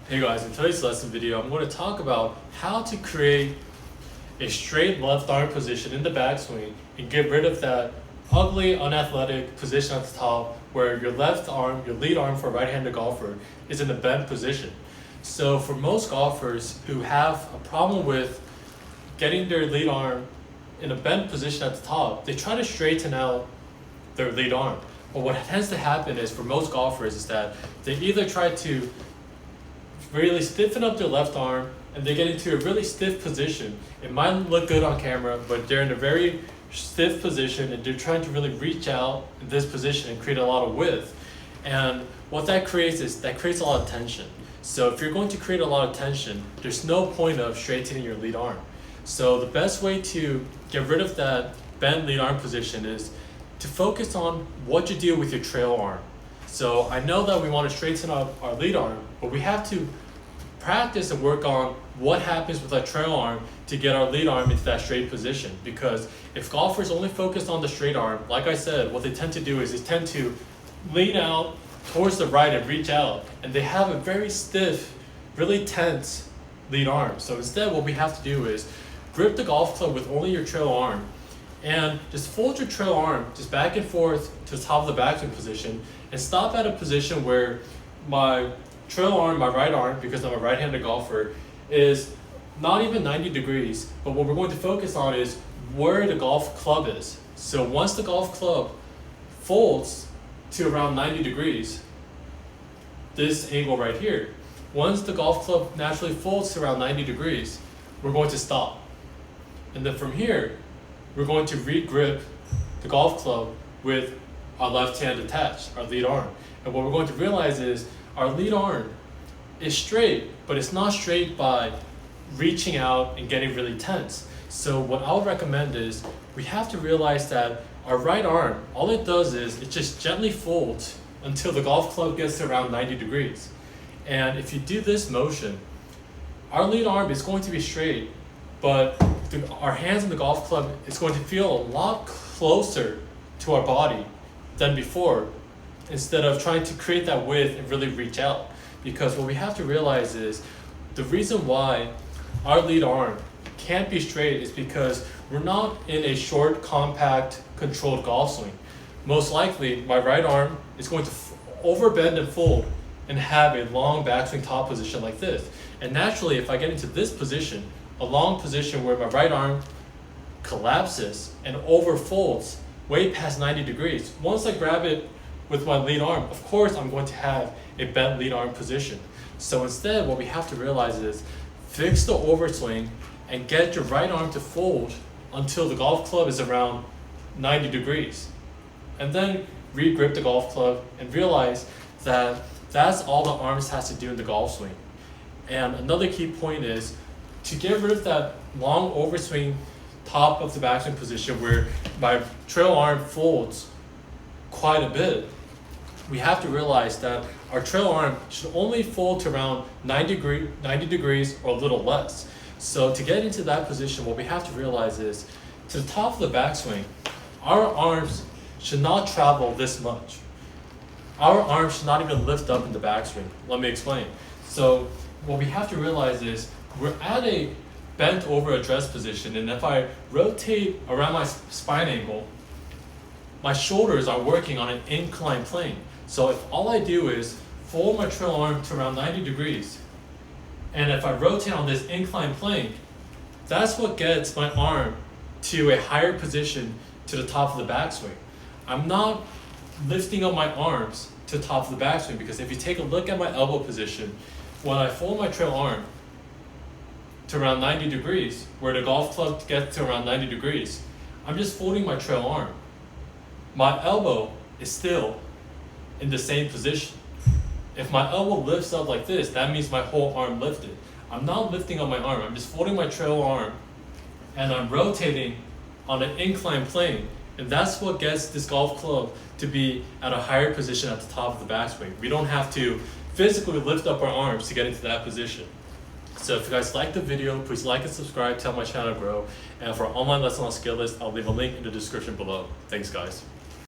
Hey guys, in today's lesson video, I'm going to talk about how to create a straight left arm position in the backswing and get rid of that ugly, unathletic position at the top where your left arm, your lead arm for a right-handed golfer, is in a bent position. So for most golfers who have a problem with getting their lead arm in a bent position at the top, they try to straighten out their lead arm. But what tends to happen is for most golfers is that they either try to really stiffen up their left arm and they get into a really stiff position. It might look good on camera, but they're in a very stiff position and they're trying to really reach out in this position and create a lot of width. And what that creates is that creates a lot of tension. So if you're going to create a lot of tension, there's no point of straightening your lead arm. So the best way to get rid of that bent lead arm position is to focus on what you do with your trail arm. So I know that we want to straighten up our lead arm, but we have to practice and work on what happens with our trail arm to get our lead arm into that straight position. Because if golfers only focus on the straight arm, like I said, what they tend to do is they tend to lean out towards the right and reach out, and they have a very stiff, really tense lead arm. So instead what we have to do is grip the golf club with only your trail arm and just fold your trail arm just back and forth to the top of the backswing position and stop at a position where my trail arm, my right arm, because I'm a right-handed golfer, is not even 90 degrees, but what we're going to focus on is where the golf club is. So once the golf club folds to around 90 degrees, this angle right here, once the golf club naturally folds to around 90 degrees, we're going to stop. And then from here, we're going to re-grip the golf club with our left hand attached, our lead arm. And what we're going to realize is our lead arm is straight, but it's not straight by reaching out and getting really tense. So what I'll recommend is we have to realize that our right arm, all it does is it just gently folds until the golf club gets to around 90 degrees. And if you do this motion, our lead arm is going to be straight, but our hands on the golf club is going to feel a lot closer to our body than before, instead of trying to create that width and really reach out. Because what we have to realize is the reason why our lead arm can't be straight is because we're not in a short, compact, controlled golf swing. Most likely, my right arm is going to overbend and fold and have a long backswing top position like this. And naturally, if I get into this position, a long position where my right arm collapses and overfolds way past 90 degrees, once I grab it with my lead arm, of course I'm going to have a bent lead arm position. So instead, what we have to realize is fix the overswing and get your right arm to fold until the golf club is around 90 degrees. And then re-grip the golf club and realize that that's all the arms has to do in the golf swing. And another key point is to get rid of that long overswing top of the backswing position where my trail arm folds quite a bit. We have to realize that our trail arm should only fold to around 90 degrees or a little less. So to get into that position, what we have to realize is to the top of the backswing, our arms should not travel this much. Our arms should not even lift up in the backswing. Let me explain. So what we have to realize is we're at a bent over address position, and if I rotate around my spine angle, my shoulders are working on an inclined plane. So if all I do is fold my trail arm to around 90 degrees, and if I rotate on this inclined plane, that's what gets my arm to a higher position to the top of the backswing. I'm not lifting up my arms to the top of the backswing, because if you take a look at my elbow position, when I fold my trail arm to around 90 degrees, where the golf club gets to around 90 degrees, I'm just folding my trail arm. My elbow is still in the same position. If my elbow lifts up like this, that means my whole arm lifted. I'm not lifting up my arm, I'm just folding my trail arm and I'm rotating on an inclined plane. And that's what gets this golf club to be at a higher position at the top of the backswing. We don't have to physically lift up our arms to get into that position. So if you guys like the video, please like and subscribe to help my channel grow. And for our online lesson on Skillist, I'll leave a link in the description below. Thanks guys.